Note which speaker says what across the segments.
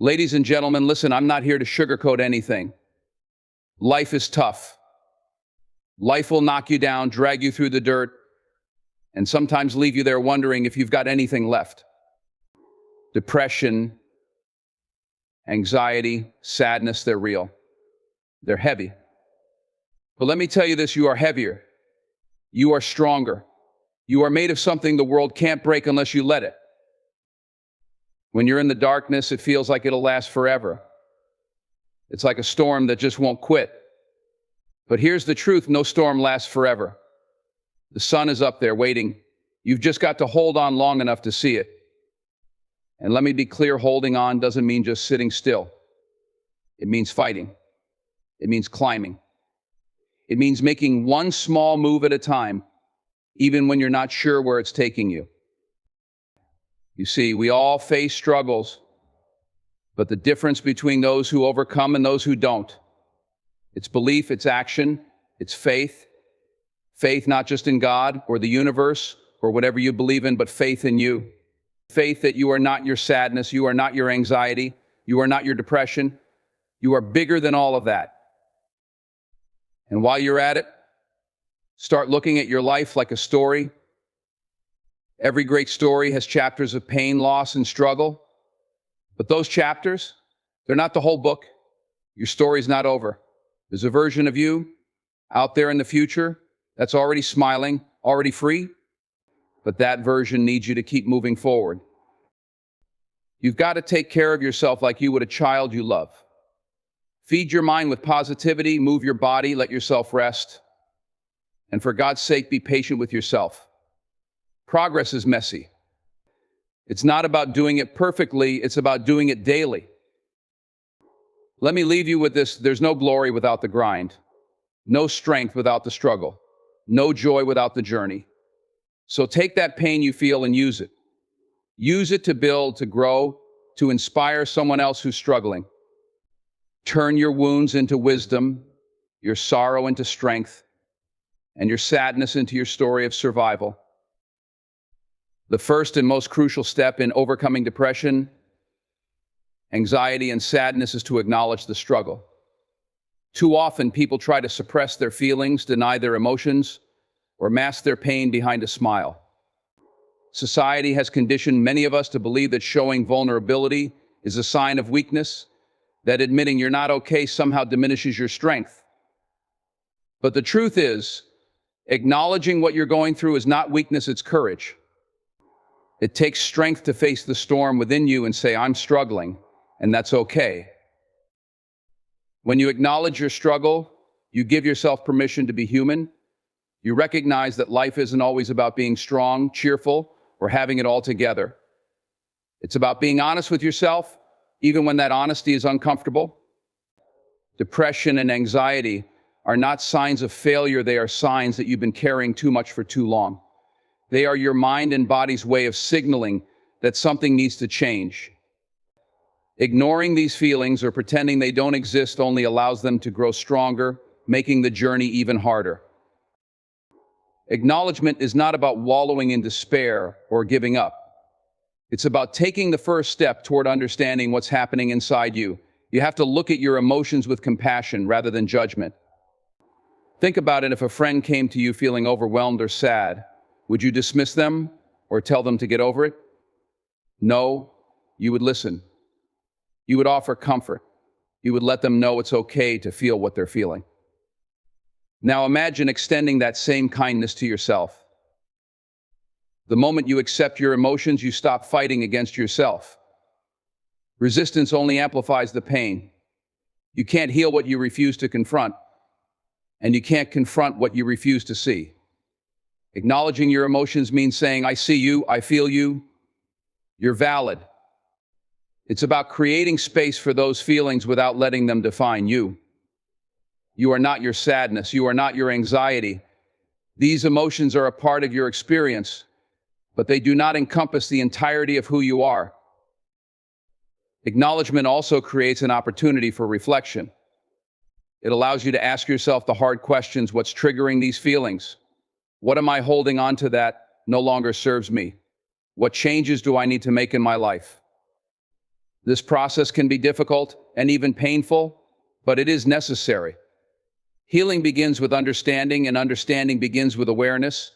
Speaker 1: Ladies and gentlemen, listen, I'm not here to sugarcoat anything. Life is tough. Life will knock you down, drag you through the dirt, and sometimes leave you there wondering if you've got anything left. Depression, anxiety, sadness, they're real. They're heavy. But let me tell you this, you are heavier. You are stronger. You are made of something the world can't break unless you let it. When you're in the darkness, it feels like it'll last forever. It's like a storm that just won't quit. But here's the truth, no storm lasts forever. The sun is up there waiting. You've just got to hold on long enough to see it. And let me be clear, holding on doesn't mean just sitting still. It means fighting. It means climbing. It means making one small move at a time, even when you're not sure where it's taking you. You see, we all face struggles, but the difference between those who overcome and those who don't, it's belief, it's action, it's faith. Faith not just in God or the universe or whatever you believe in, but faith in you. Faith that you are not your sadness, you are not your anxiety, you are not your depression. You are bigger than all of that. And while you're at it, start looking at your life like a story. Every great story has chapters of pain, loss, and struggle. But those chapters, they're not the whole book. Your story's not over. There's a version of you out there in the future that's already smiling, already free. But that version needs you to keep moving forward. You've got to take care of yourself like you would a child you love. Feed your mind with positivity, move your body, let yourself rest. And for God's sake, be patient with yourself. Progress is messy. It's not about doing it perfectly, it's about doing it daily. Let me leave you with this, there's no glory without the grind, no strength without the struggle, no joy without the journey. So take that pain you feel and use it. Use it to build, to grow, to inspire someone else who's struggling. Turn your wounds into wisdom, your sorrow into strength, and your sadness into your story of survival. The first and most crucial step in overcoming depression, anxiety, and sadness is to acknowledge the struggle. Too often, people try to suppress their feelings, deny their emotions, or mask their pain behind a smile. Society has conditioned many of us to believe that showing vulnerability is a sign of weakness, that admitting you're not okay somehow diminishes your strength. But the truth is, acknowledging what you're going through is not weakness, it's courage. It takes strength to face the storm within you and say, I'm struggling, and that's okay. When you acknowledge your struggle, you give yourself permission to be human. You recognize that life isn't always about being strong, cheerful, or having it all together. It's about being honest with yourself, even when that honesty is uncomfortable. Depression and anxiety are not signs of failure, they are signs that you've been carrying too much for too long. They are your mind and body's way of signaling that something needs to change. Ignoring these feelings or pretending they don't exist only allows them to grow stronger, making the journey even harder. Acknowledgement is not about wallowing in despair or giving up. It's about taking the first step toward understanding what's happening inside you. You have to look at your emotions with compassion rather than judgment. Think about it, if a friend came to you feeling overwhelmed or sad, would you dismiss them or tell them to get over it? No, you would listen. You would offer comfort. You would let them know it's okay to feel what they're feeling. Now imagine extending that same kindness to yourself. The moment you accept your emotions, you stop fighting against yourself. Resistance only amplifies the pain. You can't heal what you refuse to confront, and you can't confront what you refuse to see. Acknowledging your emotions means saying, I see you, I feel you, you're valid. It's about creating space for those feelings without letting them define you. You are not your sadness, you are not your anxiety. These emotions are a part of your experience, but they do not encompass the entirety of who you are. Acknowledgement also creates an opportunity for reflection. It allows you to ask yourself the hard questions. What's triggering these feelings? What am I holding on to that no longer serves me? What changes do I need to make in my life? This process can be difficult and even painful, but it is necessary. Healing begins with understanding, and understanding begins with awareness.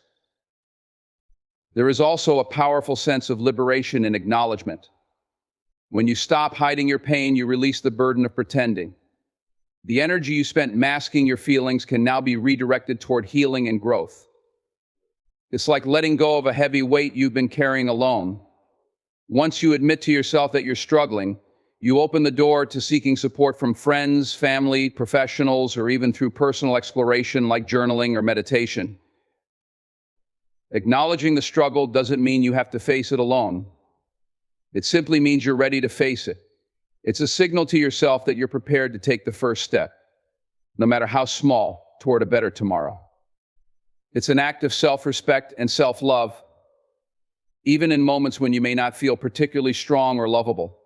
Speaker 1: There is also a powerful sense of liberation and acknowledgement. When you stop hiding your pain, you release the burden of pretending. The energy you spent masking your feelings can now be redirected toward healing and growth. It's like letting go of a heavy weight you've been carrying alone. Once you admit to yourself that you're struggling, you open the door to seeking support from friends, family, professionals, or even through personal exploration like journaling or meditation. Acknowledging the struggle doesn't mean you have to face it alone. It simply means you're ready to face it. It's a signal to yourself that you're prepared to take the first step, no matter how small, toward a better tomorrow. It's an act of self-respect and self-love, even in moments when you may not feel particularly strong or lovable.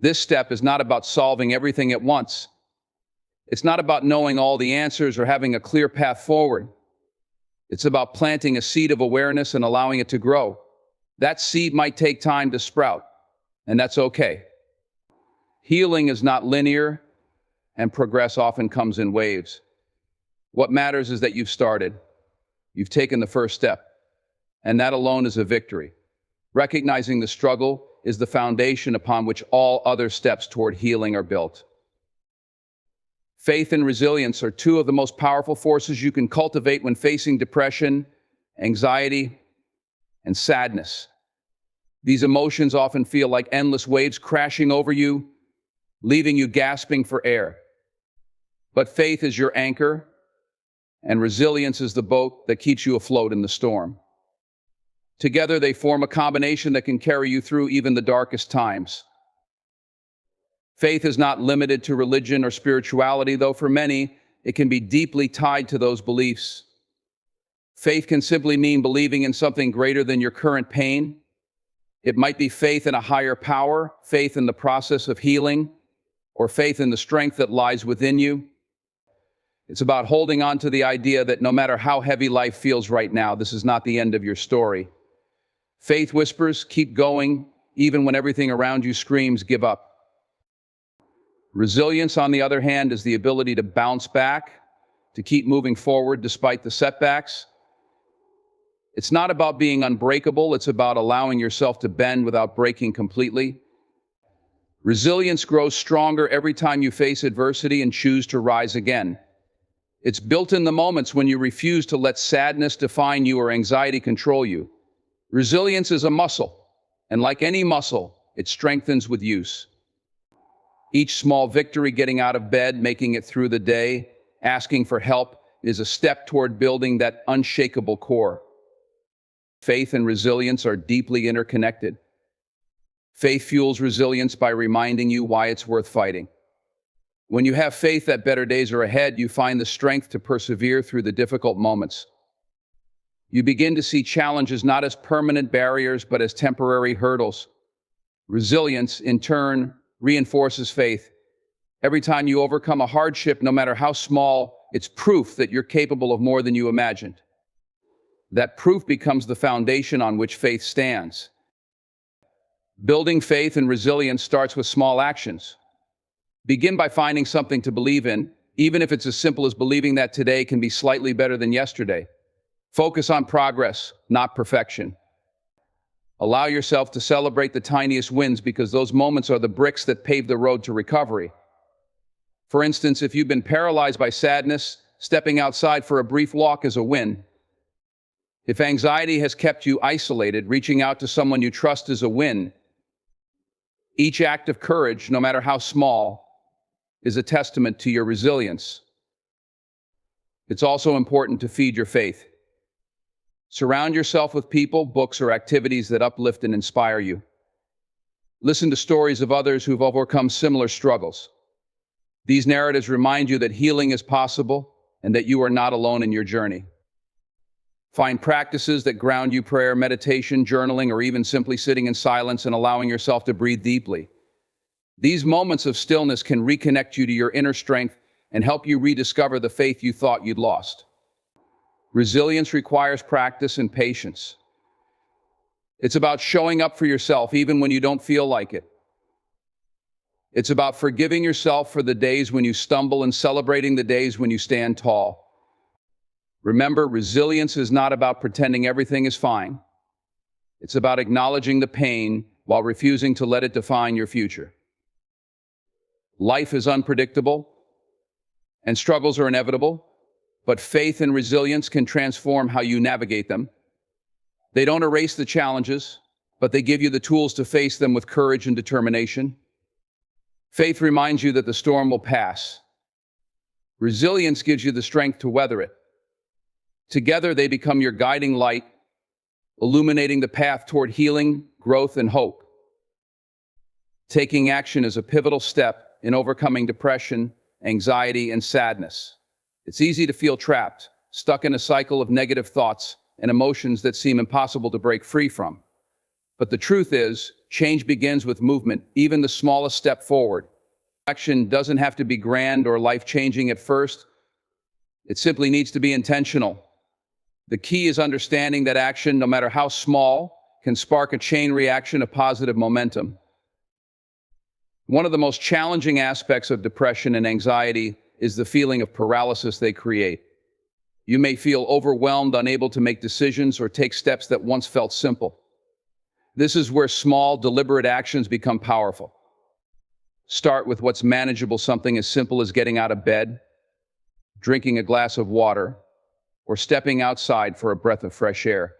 Speaker 1: This step is not about solving everything at once. It's not about knowing all the answers or having a clear path forward. It's about planting a seed of awareness and allowing it to grow. That seed might take time to sprout, and that's okay. Healing is not linear, and progress often comes in waves. What matters is that you've started. You've taken the first step, and that alone is a victory. Recognizing the struggle is the foundation upon which all other steps toward healing are built. Faith and resilience are two of the most powerful forces you can cultivate when facing depression, anxiety, and sadness. These emotions often feel like endless waves crashing over you, leaving you gasping for air. But faith is your anchor, and resilience is the boat that keeps you afloat in the storm. Together, they form a combination that can carry you through even the darkest times. Faith is not limited to religion or spirituality, though for many, it can be deeply tied to those beliefs. Faith can simply mean believing in something greater than your current pain. It might be faith in a higher power, faith in the process of healing, or faith in the strength that lies within you. It's about holding on to the idea that no matter how heavy life feels right now, this is not the end of your story. Faith whispers, keep going, even when everything around you screams, give up. Resilience, on the other hand, is the ability to bounce back, to keep moving forward despite the setbacks. It's not about being unbreakable, it's about allowing yourself to bend without breaking completely. Resilience grows stronger every time you face adversity and choose to rise again. It's built in the moments when you refuse to let sadness define you or anxiety control you. Resilience is a muscle, and like any muscle, it strengthens with use. Each small victory, getting out of bed, making it through the day, asking for help, is a step toward building that unshakable core. Faith and resilience are deeply interconnected. Faith fuels resilience by reminding you why it's worth fighting. When you have faith that better days are ahead, you find the strength to persevere through the difficult moments. You begin to see challenges not as permanent barriers, but as temporary hurdles. Resilience, in turn, reinforces faith. Every time you overcome a hardship, no matter how small, it's proof that you're capable of more than you imagined. That proof becomes the foundation on which faith stands. Building faith and resilience starts with small actions. Begin by finding something to believe in, even if it's as simple as believing that today can be slightly better than yesterday. Focus on progress, not perfection. Allow yourself to celebrate the tiniest wins, because those moments are the bricks that pave the road to recovery. For instance, if you've been paralyzed by sadness, stepping outside for a brief walk is a win. If anxiety has kept you isolated, reaching out to someone you trust is a win. Each act of courage, no matter how small, is a testament to your resilience. It's also important to feed your faith. Surround yourself with people, books, or activities that uplift and inspire you. Listen to stories of others who've overcome similar struggles. These narratives remind you that healing is possible and that you are not alone in your journey. Find practices that ground you: prayer, meditation, journaling, or even simply sitting in silence and allowing yourself to breathe deeply. These moments of stillness can reconnect you to your inner strength and help you rediscover the faith you thought you'd lost. Resilience requires practice and patience. It's about showing up for yourself even when you don't feel like it. It's about forgiving yourself for the days when you stumble and celebrating the days when you stand tall. Remember, resilience is not about pretending everything is fine. It's about acknowledging the pain while refusing to let it define your future. Life is unpredictable, and struggles are inevitable, but faith and resilience can transform how you navigate them. They don't erase the challenges, but they give you the tools to face them with courage and determination. Faith reminds you that the storm will pass. Resilience gives you the strength to weather it. Together, they become your guiding light, illuminating the path toward healing, growth, and hope. Taking action is a pivotal step in overcoming depression, anxiety, and sadness. It's easy to feel trapped, stuck in a cycle of negative thoughts and emotions that seem impossible to break free from. But the truth is, change begins with movement, even the smallest step forward. Action doesn't have to be grand or life-changing at first. It simply needs to be intentional. The key is understanding that action, no matter how small, can spark a chain reaction of positive momentum. One of the most challenging aspects of depression and anxiety is the feeling of paralysis they create. You may feel overwhelmed, unable to make decisions or take steps that once felt simple. This is where small, deliberate actions become powerful. Start with what's manageable, something as simple as getting out of bed, drinking a glass of water, or stepping outside for a breath of fresh air.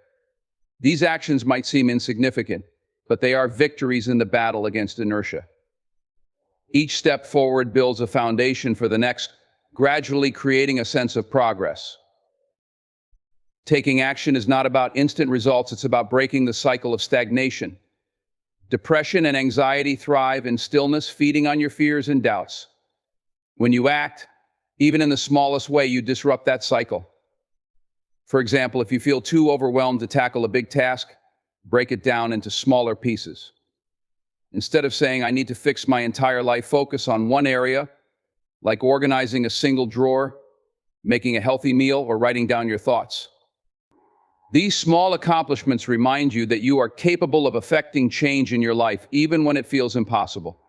Speaker 1: These actions might seem insignificant, but they are victories in the battle against inertia. Each step forward builds a foundation for the next, gradually creating a sense of progress. Taking action is not about instant results, it's about breaking the cycle of stagnation. Depression and anxiety thrive in stillness, feeding on your fears and doubts. When you act, even in the smallest way, you disrupt that cycle. For example, if you feel too overwhelmed to tackle a big task, break it down into smaller pieces. Instead of saying, I need to fix my entire life, focus on one area, like organizing a single drawer, making a healthy meal, or writing down your thoughts. These small accomplishments remind you that you are capable of affecting change in your life, even when it feels impossible.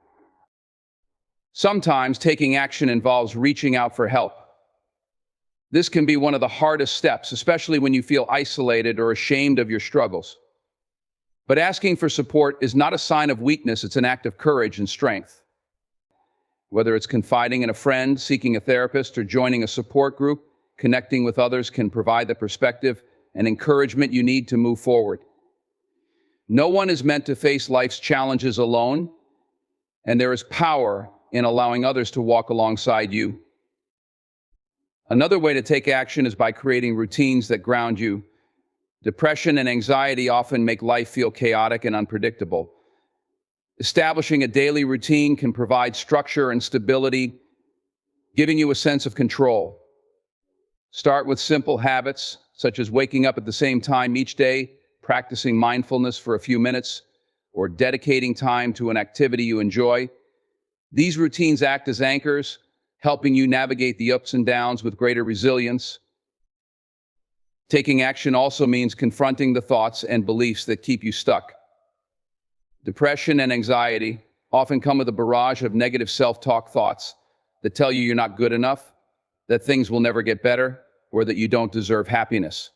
Speaker 1: Sometimes taking action involves reaching out for help. This can be one of the hardest steps, especially when you feel isolated or ashamed of your struggles. But asking for support is not a sign of weakness, it's an act of courage and strength. Whether it's confiding in a friend, seeking a therapist, or joining a support group, connecting with others can provide the perspective and encouragement you need to move forward. No one is meant to face life's challenges alone, and there is power in allowing others to walk alongside you. Another way to take action is by creating routines that ground you. Depression and anxiety often make life feel chaotic and unpredictable. Establishing a daily routine can provide structure and stability, giving you a sense of control. Start with simple habits, such as waking up at the same time each day, practicing mindfulness for a few minutes, or dedicating time to an activity you enjoy. These routines act as anchors, helping you navigate the ups and downs with greater resilience. Taking action also means confronting the thoughts and beliefs that keep you stuck. Depression and anxiety often come with a barrage of negative self-talk thoughts that tell you you're not good enough, that things will never get better, or that you don't deserve happiness.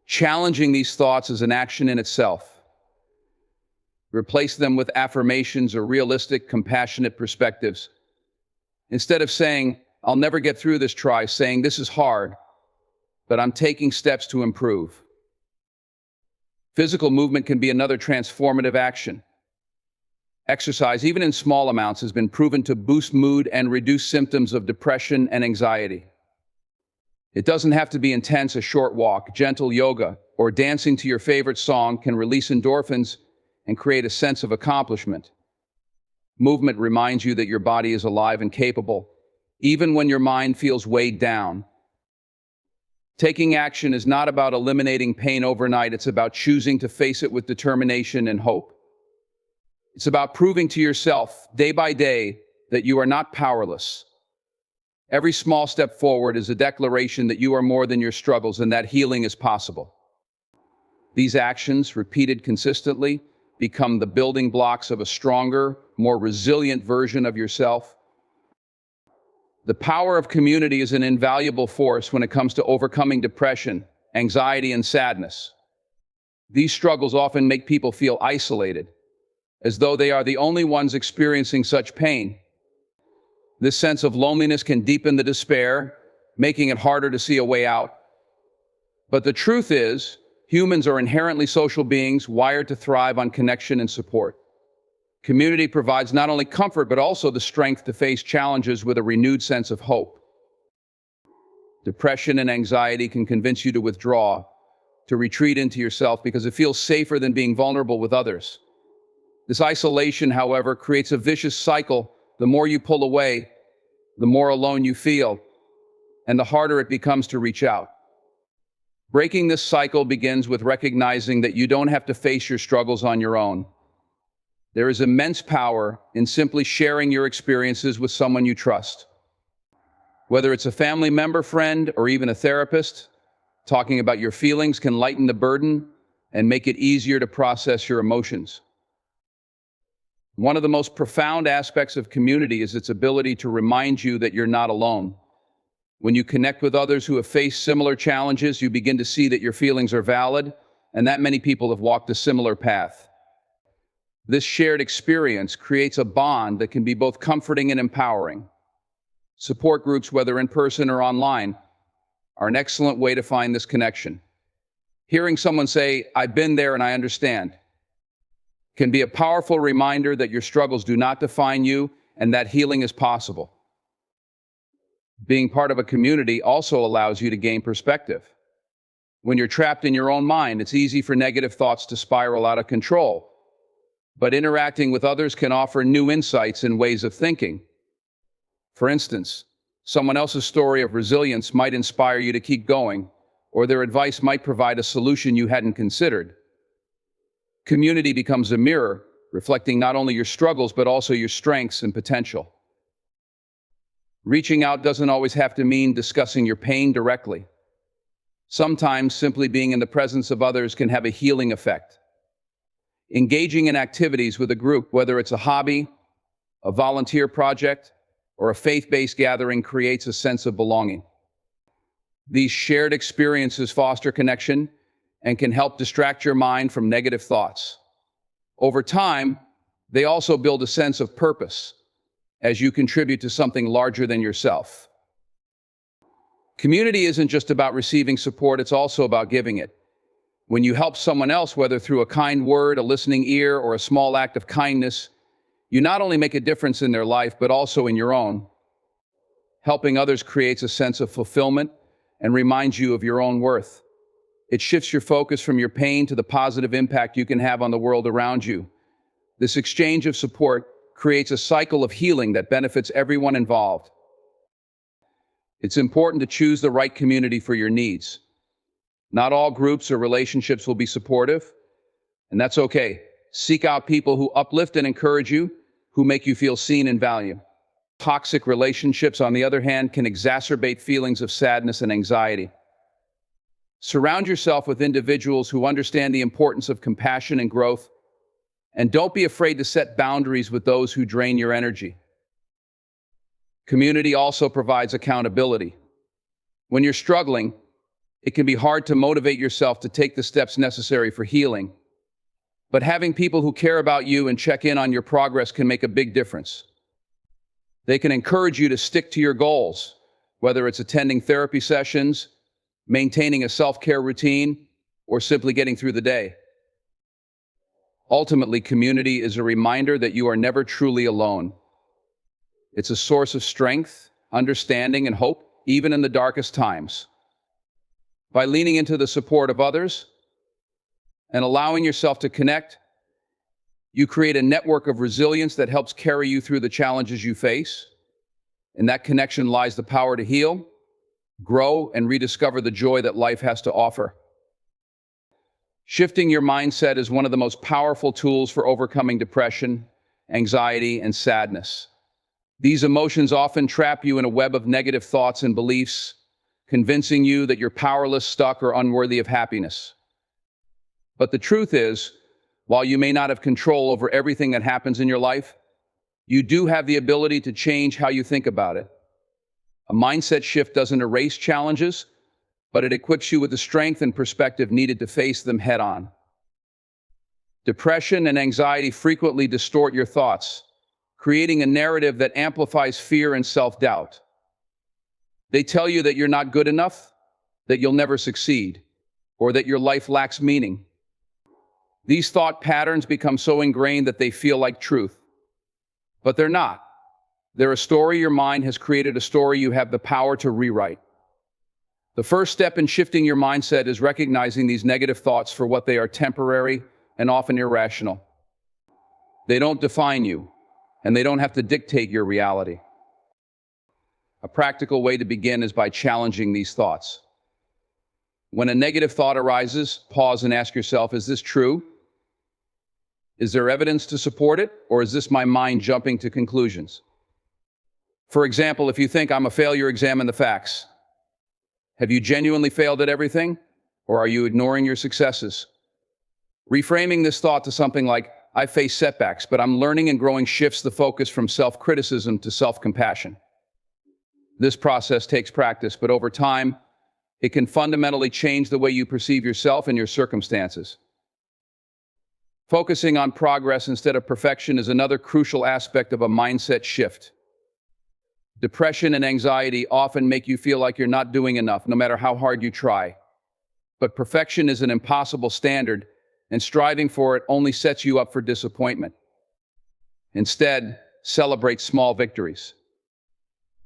Speaker 1: Challenging these thoughts is an action in itself. Replace them with affirmations or realistic, compassionate perspectives. Instead of saying, I'll never get through this, try saying, this is hard, but I'm taking steps to improve. Physical movement can be another transformative action. Exercise, even in small amounts, has been proven to boost mood and reduce symptoms of depression and anxiety. It doesn't have to be intense. A short walk, gentle yoga, or dancing to your favorite song can release endorphins and create a sense of accomplishment. Movement reminds you that your body is alive and capable, even when your mind feels weighed down. Taking action is not about eliminating pain overnight, it's about choosing to face it with determination and hope. It's about proving to yourself, day by day, that you are not powerless. Every small step forward is a declaration that you are more than your struggles and that healing is possible. These actions, repeated consistently, become the building blocks of a stronger, more resilient version of yourself. The power of community is an invaluable force when it comes to overcoming depression, anxiety, and sadness. These struggles often make people feel isolated, as though they are the only ones experiencing such pain. This sense of loneliness can deepen the despair, making it harder to see a way out. But the truth is, humans are inherently social beings wired to thrive on connection and support. Community provides not only comfort, but also the strength to face challenges with a renewed sense of hope. Depression and anxiety can convince you to withdraw, to retreat into yourself because it feels safer than being vulnerable with others. This isolation, however, creates a vicious cycle. The more you pull away, the more alone you feel, and the harder it becomes to reach out. Breaking this cycle begins with recognizing that you don't have to face your struggles on your own. There is immense power in simply sharing your experiences with someone you trust. Whether it's a family member, friend, or even a therapist, talking about your feelings can lighten the burden and make it easier to process your emotions. One of the most profound aspects of community is its ability to remind you that you're not alone. When you connect with others who have faced similar challenges, you begin to see that your feelings are valid and that many people have walked a similar path. This shared experience creates a bond that can be both comforting and empowering. Support groups, whether in person or online, are an excellent way to find this connection. Hearing someone say, "I've been there and I understand," can be a powerful reminder that your struggles do not define you and that healing is possible. Being part of a community also allows you to gain perspective. When you're trapped in your own mind, it's easy for negative thoughts to spiral out of control. But interacting with others can offer new insights and ways of thinking. For instance, someone else's story of resilience might inspire you to keep going, or their advice might provide a solution you hadn't considered. Community becomes a mirror, reflecting not only your struggles, but also your strengths and potential. Reaching out doesn't always have to mean discussing your pain directly. Sometimes simply being in the presence of others can have a healing effect. Engaging in activities with a group, whether it's a hobby, a volunteer project, or a faith-based gathering, creates a sense of belonging. These shared experiences foster connection and can help distract your mind from negative thoughts. Over time, they also build a sense of purpose as you contribute to something larger than yourself. Community isn't just about receiving support, it's also about giving it. When you help someone else, whether through a kind word, a listening ear, or a small act of kindness, you not only make a difference in their life, but also in your own. Helping others creates a sense of fulfillment and reminds you of your own worth. It shifts your focus from your pain to the positive impact you can have on the world around you. This exchange of support creates a cycle of healing that benefits everyone involved. It's important to choose the right community for your needs. Not all groups or relationships will be supportive, and that's okay. Seek out people who uplift and encourage you, who make you feel seen and valued. Toxic relationships, on the other hand, can exacerbate feelings of sadness and anxiety. Surround yourself with individuals who understand the importance of compassion and growth, and don't be afraid to set boundaries with those who drain your energy. Community also provides accountability. When you're struggling, it can be hard to motivate yourself to take the steps necessary for healing. But having people who care about you and check in on your progress can make a big difference. They can encourage you to stick to your goals, whether it's attending therapy sessions, maintaining a self-care routine, or simply getting through the day. Ultimately, community is a reminder that you are never truly alone. It's a source of strength, understanding, and hope, even in the darkest times. By leaning into the support of others and allowing yourself to connect, you create a network of resilience that helps carry you through the challenges you face. In that connection lies the power to heal, grow, and rediscover the joy that life has to offer. Shifting your mindset is one of the most powerful tools for overcoming depression, anxiety, and sadness. These emotions often trap you in a web of negative thoughts and beliefs, convincing you that you're powerless, stuck, or unworthy of happiness. But the truth is, While you may not have control over everything that happens in your life, you do have the ability to change how you think about it. A mindset shift doesn't erase challenges, but it equips you with the strength and perspective needed to face them head on. Depression and anxiety frequently distort your thoughts, creating a narrative that amplifies fear and self-doubt. They tell you that you're not good enough, that you'll never succeed, or that your life lacks meaning. These thought patterns become so ingrained that they feel like truth. But they're not. They're a story your mind has created, a story you have the power to rewrite. The first step in shifting your mindset is recognizing these negative thoughts for what they are: temporary and often irrational. They don't define you, and they don't have to dictate your reality. A practical way to begin is by challenging these thoughts. When a negative thought arises, pause and ask yourself, is this true? Is there evidence to support it, or is this my mind jumping to conclusions? For example, if you think I'm a failure, examine the facts. Have you genuinely failed at everything, or are you ignoring your successes? Reframing this thought to something like, I face setbacks, but I'm learning and growing, shifts the focus from self-criticism to self-compassion. This process takes practice, but over time, it can fundamentally change the way you perceive yourself and your circumstances. Focusing on progress instead of perfection is another crucial aspect of a mindset shift. Depression and anxiety often make you feel like you're not doing enough, no matter how hard you try. But perfection is an impossible standard, and striving for it only sets you up for disappointment. Instead, celebrate small victories.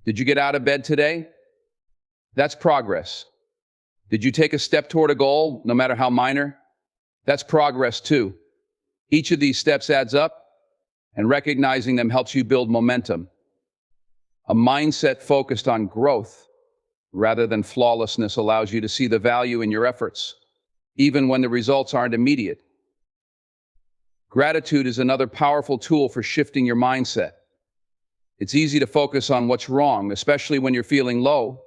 Speaker 1: Did you get out of bed today? That's progress. Did you take a step toward a goal, no matter how minor? That's progress too. Each of these steps adds up, and recognizing them helps you build momentum. A mindset focused on growth rather than flawlessness allows you to see the value in your efforts, even when the results aren't immediate. Gratitude is another powerful tool for shifting your mindset. It's easy to focus on what's wrong, especially when you're feeling low,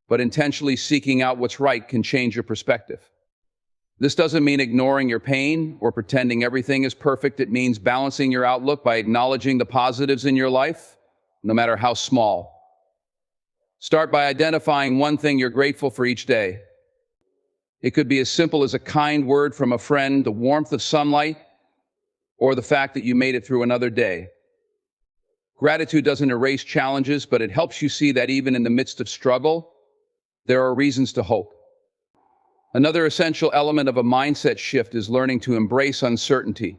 Speaker 1: but intentionally seeking out what's right can change your perspective. This doesn't mean ignoring your pain or pretending everything is perfect. It means balancing your outlook by acknowledging the positives in your life, no matter how small. Start by identifying one thing you're grateful for each day. It could be as simple as a kind word from a friend, the warmth of sunlight, or the fact that you made it through another day. Gratitude doesn't erase challenges, but it helps you see that even in the midst of struggle, there are reasons to hope. Another essential element of a mindset shift is learning to embrace uncertainty.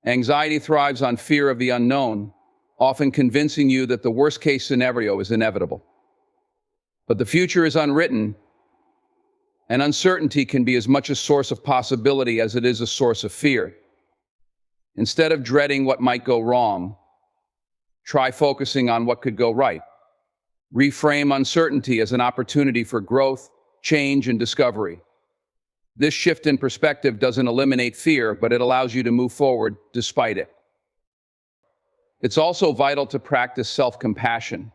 Speaker 1: Anxiety thrives on fear of the unknown, often convincing you that the worst-case scenario is inevitable. But the future is unwritten, and uncertainty can be as much a source of possibility as it is a source of fear. Instead of dreading what might go wrong, try focusing on what could go right. Reframe uncertainty as an opportunity for growth, change, and discovery. This shift in perspective doesn't eliminate fear, but it allows you to move forward despite it. It's also vital to practice self-compassion.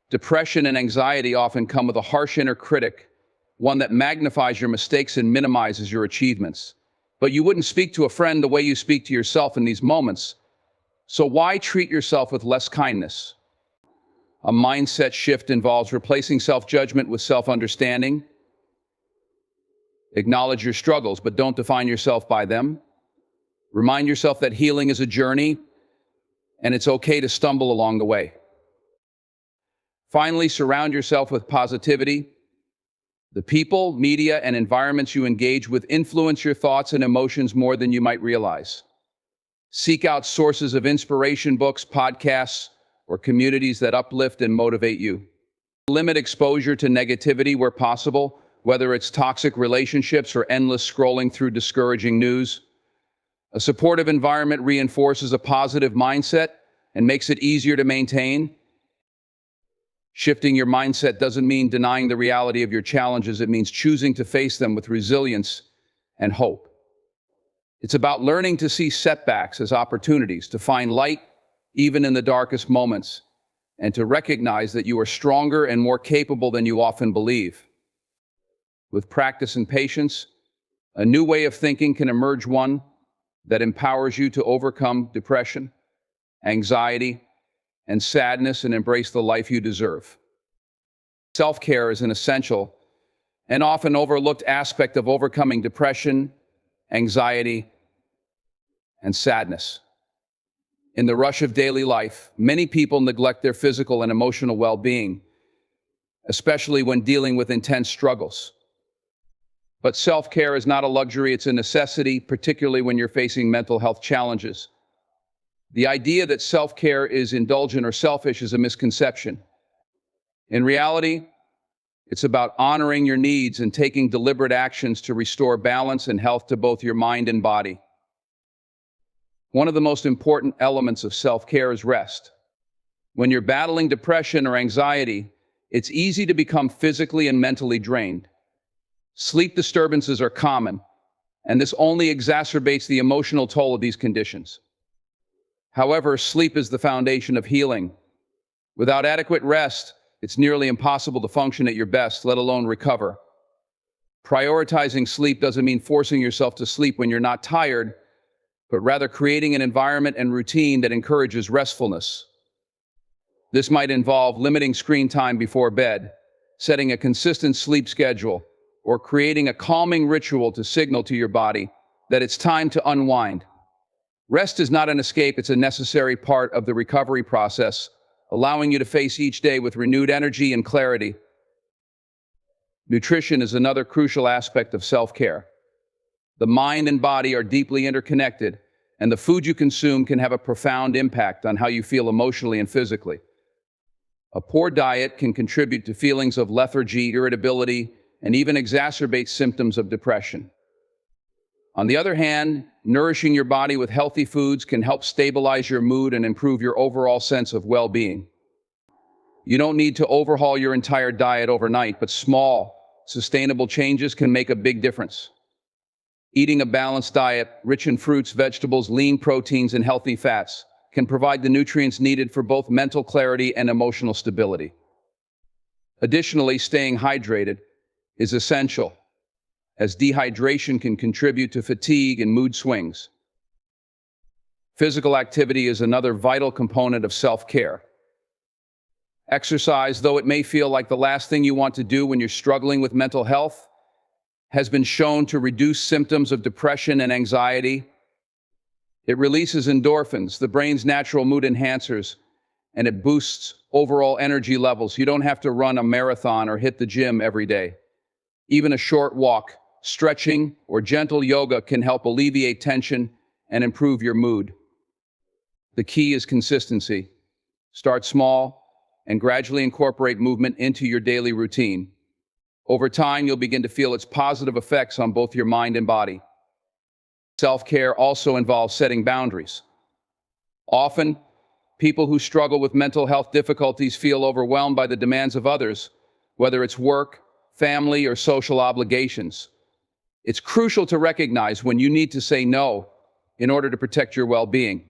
Speaker 1: Depression and anxiety often come with a harsh inner critic, one that magnifies your mistakes and minimizes your achievements. But you wouldn't speak to a friend the way you speak to yourself in these moments. So why treat yourself with less kindness? A mindset shift involves replacing self-judgment with self-understanding. Acknowledge your struggles, but don't define yourself by them. Remind yourself that healing is a journey, and it's okay to stumble along the way. Finally, surround yourself with positivity. The people, media, and environments you engage with influence your thoughts and emotions more than you might realize. Seek out sources of inspiration, books, podcasts, or communities that uplift and motivate you. Limit exposure to negativity where possible, whether it's toxic relationships or endless scrolling through discouraging news. A supportive environment reinforces a positive mindset and makes it easier to maintain. Shifting your mindset doesn't mean denying the reality of your challenges. It means choosing to face them with resilience and hope. It's about learning to see setbacks as opportunities, to find light even in the darkest moments, and to recognize that you are stronger and more capable than you often believe. With practice and patience, A new way of thinking can emerge, one that empowers you to overcome depression, anxiety, and sadness and embrace the life you deserve. Self-care is an essential and often overlooked aspect of overcoming depression, anxiety, and sadness. In the rush of daily life, many people neglect their physical and emotional well-being, especially when dealing with intense struggles. But self-care is not a luxury, it's a necessity, particularly when you're facing mental health challenges. The idea that self-care is indulgent or selfish is a misconception. In reality, it's about honoring your needs and taking deliberate actions to restore balance and health to both your mind and body. One of the most important elements of self-care is rest. When you're battling depression or anxiety, it's easy to become physically and mentally drained. Sleep disturbances are common, and this only exacerbates the emotional toll of these conditions. However, sleep is the foundation of healing. Without adequate rest, it's nearly impossible to function at your best, let alone recover. Prioritizing sleep doesn't mean forcing yourself to sleep when you're not tired, but rather creating an environment and routine that encourages restfulness. This might involve limiting screen time before bed, setting a consistent sleep schedule, or creating a calming ritual to signal to your body that it's time to unwind. Rest is not an escape, it's a necessary part of the recovery process, allowing you to face each day with renewed energy and clarity. Nutrition is another crucial aspect of self-care. The mind and body are deeply interconnected, and the food you consume can have a profound impact on how you feel emotionally and physically. A poor diet can contribute to feelings of lethargy, irritability, and even exacerbate symptoms of depression. On the other hand, nourishing your body with healthy foods can help stabilize your mood and improve your overall sense of well-being. You don't need to overhaul your entire diet overnight, but small, sustainable changes can make a big difference. Eating a balanced diet, rich in fruits, vegetables, lean proteins, and healthy fats, can provide the nutrients needed for both mental clarity and emotional stability. Additionally, staying hydrated is essential, as dehydration can contribute to fatigue and mood swings. Physical activity is another vital component of self-care. Exercise, though it may feel like the last thing you want to do when you're struggling with mental health, has been shown to reduce symptoms of depression and anxiety. It releases endorphins, the brain's natural mood enhancers, and it boosts overall energy levels. You don't have to run a marathon or hit the gym every day. Even a short walk, stretching, or gentle yoga can help alleviate tension and improve your mood. The key is consistency. Start small and gradually incorporate movement into your daily routine. Over time, you'll begin to feel its positive effects on both your mind and body. Self-care also involves setting boundaries. Often, people who struggle with mental health difficulties feel overwhelmed by the demands of others, whether it's work, family, or social obligations. It's crucial to recognize when you need to say no in order to protect your well-being.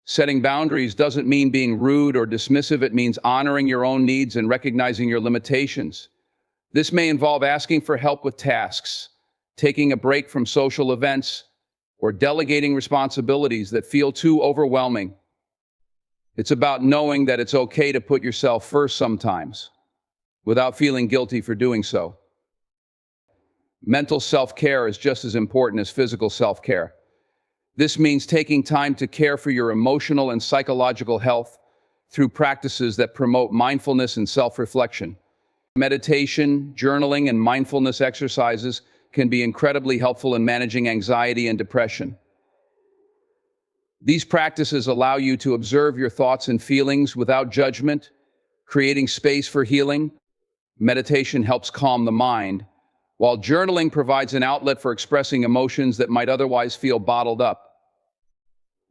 Speaker 1: Setting boundaries doesn't mean being rude or dismissive, it means honoring your own needs and recognizing your limitations. This may involve asking for help with tasks, taking a break from social events, or delegating responsibilities that feel too overwhelming. It's about knowing that it's okay to put yourself first sometimes, without feeling guilty for doing so. Mental self-care is just as important as physical self-care. This means taking time to care for your emotional and psychological health through practices that promote mindfulness and self-reflection. Meditation, journaling, and mindfulness exercises can be incredibly helpful in managing anxiety and depression. These practices allow you to observe your thoughts and feelings without judgment, creating space for healing. Meditation helps calm the mind, while journaling provides an outlet for expressing emotions that might otherwise feel bottled up.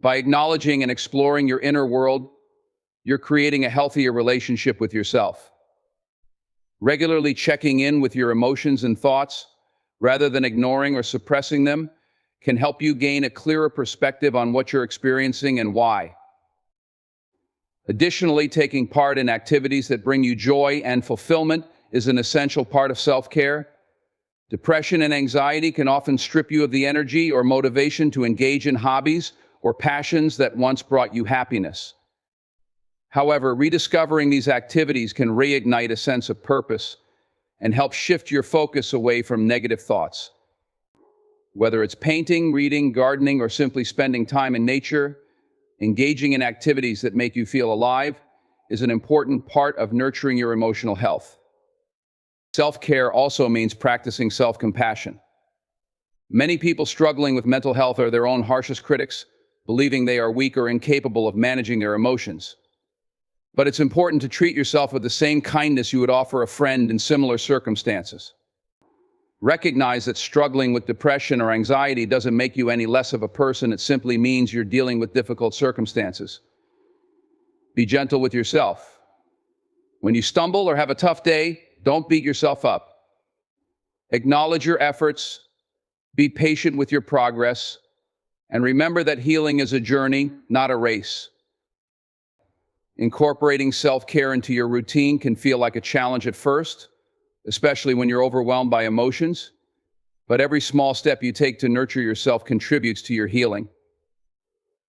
Speaker 1: By acknowledging and exploring your inner world, you're creating a healthier relationship with yourself. Regularly checking in with your emotions and thoughts, rather than ignoring or suppressing them, can help you gain a clearer perspective on what you're experiencing and why. Additionally, taking part in activities that bring you joy and fulfillment is an essential part of self-care. Depression and anxiety can often strip you of the energy or motivation to engage in hobbies or passions that once brought you happiness. However, rediscovering these activities can reignite a sense of purpose and help shift your focus away from negative thoughts. Whether it's painting, reading, gardening, or simply spending time in nature, engaging in activities that make you feel alive is an important part of nurturing your emotional health. Self-care also means practicing self-compassion. Many people struggling with mental health are their own harshest critics, believing they are weak or incapable of managing their emotions. But it's important to treat yourself with the same kindness you would offer a friend in similar circumstances. Recognize that struggling with depression or anxiety doesn't make you any less of a person. It simply means you're dealing with difficult circumstances. Be gentle with yourself. When you stumble or have a tough day, don't beat yourself up. Acknowledge your efforts, be patient with your progress, and remember that healing is a journey, not a race. Incorporating self-care into your routine can feel like a challenge at first, especially when you're overwhelmed by emotions, but every small step you take to nurture yourself contributes to your healing.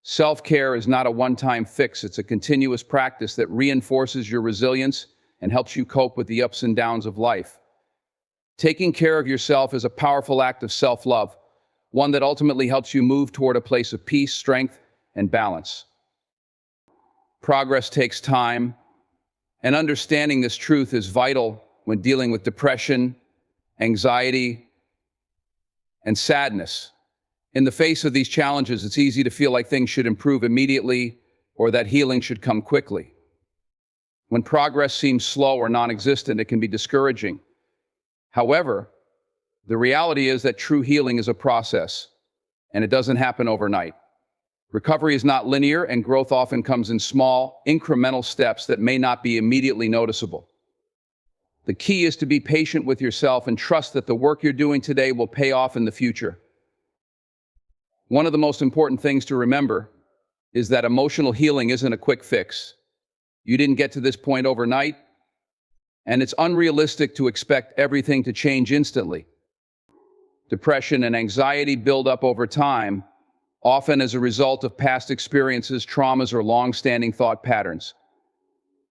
Speaker 1: Self-care is not a one-time fix. It's a continuous practice that reinforces your resilience and helps you cope with the ups and downs of life. Taking care of yourself is a powerful act of self-love, one that ultimately helps you move toward a place of peace, strength, and balance. Progress takes time, and understanding this truth is vital when dealing with depression, anxiety, and sadness. In the face of these challenges, it's easy to feel like things should improve immediately or that healing should come quickly. When progress seems slow or non-existent, it can be discouraging. However, the reality is that true healing is a process, and it doesn't happen overnight. Recovery is not linear, and growth often comes in small, incremental steps that may not be immediately noticeable. The key is to be patient with yourself and trust that the work you're doing today will pay off in the future. One of the most important things to remember is that emotional healing isn't a quick fix. You didn't get to this point overnight, and it's unrealistic to expect everything to change instantly. Depression and anxiety build up over time, often as a result of past experiences, traumas, or long-standing thought patterns.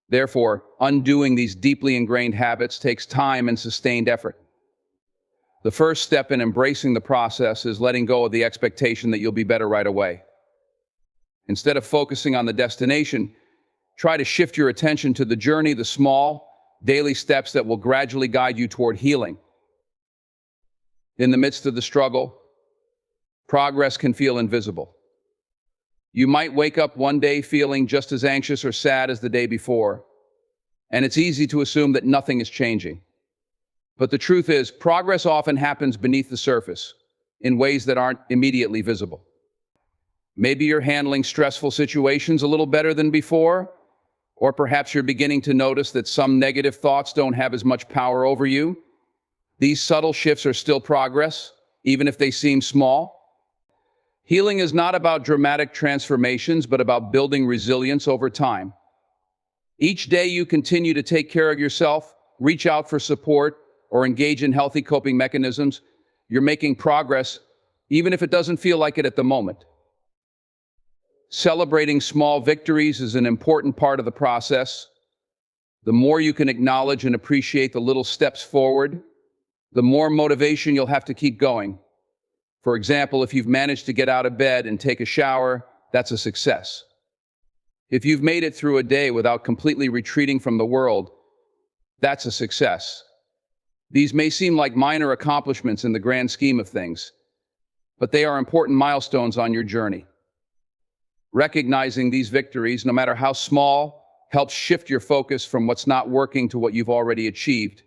Speaker 1: Therefore, undoing these deeply ingrained habits takes time and sustained effort. The first step in embracing the process is letting go of the expectation that you'll be better right away. Instead of focusing on the destination, try to shift your attention to the journey, the small, daily steps that will gradually guide you toward healing. In the midst of the struggle, progress can feel invisible. You might wake up one day feeling just as anxious or sad as the day before, and it's easy to assume that nothing is changing. But the truth is, progress often happens beneath the surface, in ways that aren't immediately visible. Maybe you're handling stressful situations a little better than before, or perhaps you're beginning to notice that some negative thoughts don't have as much power over you. These subtle shifts are still progress, even if they seem small. Healing is not about dramatic transformations, but about building resilience over time. Each day you continue to take care of yourself, reach out for support, or engage in healthy coping mechanisms, you're making progress, even if it doesn't feel like it at the moment. Celebrating small victories is an important part of the process. The more you can acknowledge and appreciate the little steps forward, the more motivation you'll have to keep going. For example, if you've managed to get out of bed and take a shower, that's a success. If you've made it through a day without completely retreating from the world, that's a success. These may seem like minor accomplishments in the grand scheme of things, but they are important milestones on your journey. Recognizing these victories, no matter how small, helps shift your focus from what's not working to what you've already achieved.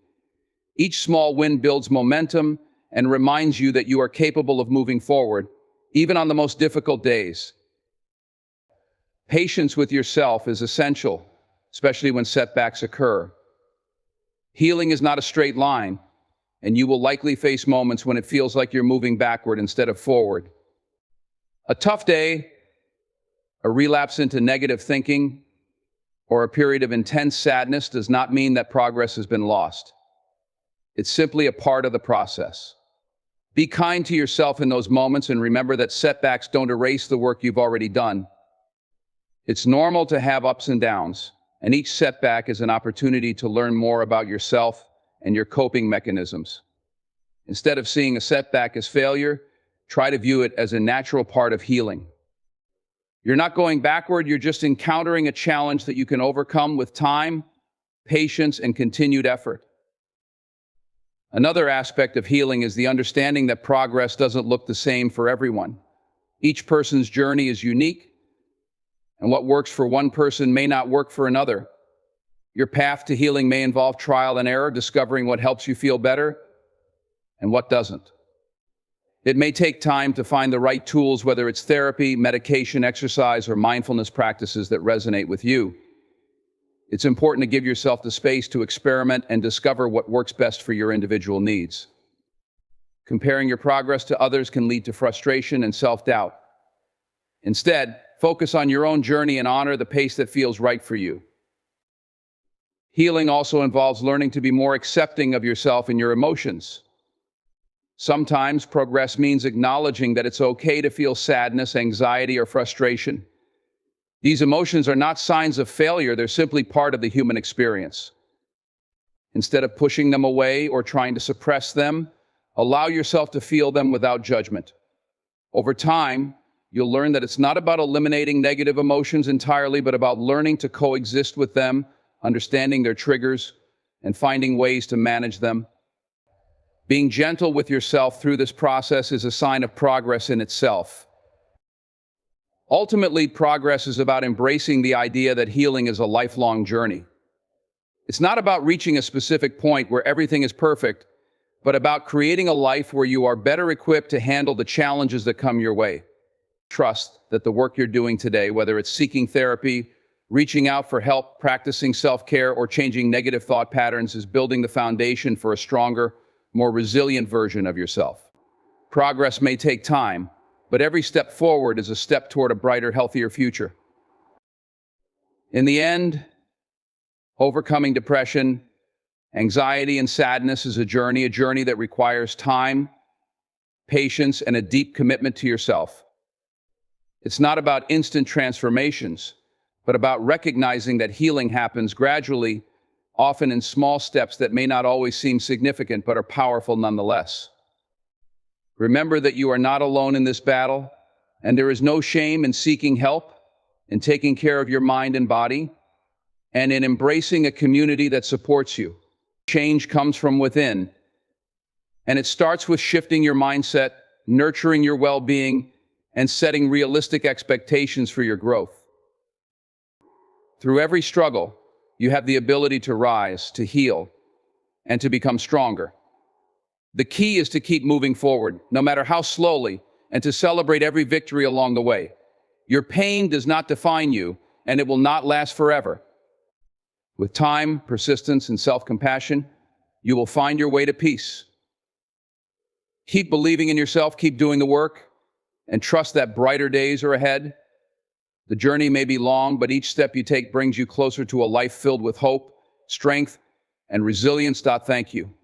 Speaker 1: Each small win builds momentum and reminds you that you are capable of moving forward, even on the most difficult days. Patience with yourself is essential, especially when setbacks occur. Healing is not a straight line, and you will likely face moments when it feels like you're moving backward instead of forward. A tough day, a relapse into negative thinking, or a period of intense sadness does not mean that progress has been lost. It's simply a part of the process. Be kind to yourself in those moments and remember that setbacks don't erase the work you've already done. It's normal to have ups and downs, and each setback is an opportunity to learn more about yourself and your coping mechanisms. Instead of seeing a setback as failure, try to view it as a natural part of healing. You're not going backward, you're just encountering a challenge that you can overcome with time, patience, and continued effort. Another aspect of healing is the understanding that progress doesn't look the same for everyone. Each person's journey is unique, and what works for one person may not work for another. Your path to healing may involve trial and error, discovering what helps you feel better and what doesn't. It may take time to find the right tools, whether it's therapy, medication, exercise, or mindfulness practices that resonate with you. It's important to give yourself the space to experiment and discover what works best for your individual needs. Comparing your progress to others can lead to frustration and self-doubt. Instead, focus on your own journey and honor the pace that feels right for you. Healing also involves learning to be more accepting of yourself and your emotions. Sometimes progress means acknowledging that it's okay to feel sadness, anxiety, or frustration. These emotions are not signs of failure, they're simply part of the human experience. Instead of pushing them away or trying to suppress them, allow yourself to feel them without judgment. Over time, you'll learn that it's not about eliminating negative emotions entirely, but about learning to coexist with them, understanding their triggers, and finding ways to manage them. Being gentle with yourself through this process is a sign of progress in itself. Ultimately, progress is about embracing the idea that healing is a lifelong journey. It's not about reaching a specific point where everything is perfect, but about creating a life where you are better equipped to handle the challenges that come your way. Trust that the work you're doing today, whether it's seeking therapy, reaching out for help, practicing self-care, or changing negative thought patterns, is building the foundation for a stronger, more resilient version of yourself. Progress may take time, but every step forward is a step toward a brighter, healthier future. In the end, overcoming depression, anxiety, and sadness is a journey that requires time, patience, and a deep commitment to yourself. It's not about instant transformations, but about recognizing that healing happens gradually, often in small steps that may not always seem significant but are powerful nonetheless. Remember that you are not alone in this battle, and there is no shame in seeking help, in taking care of your mind and body, and in embracing a community that supports you. Change comes from within, and it starts with shifting your mindset, nurturing your well-being, and setting realistic expectations for your growth. Through every struggle, you have the ability to rise, to heal, and to become stronger. The key is to keep moving forward, no matter how slowly, and to celebrate every victory along the way. Your pain does not define you, and it will not last forever. With time, persistence, and self-compassion, you will find your way to peace. Keep believing in yourself, keep doing the work, and trust that brighter days are ahead. The journey may be long, but each step you take brings you closer to a life filled with hope, strength, and resilience. Thank you.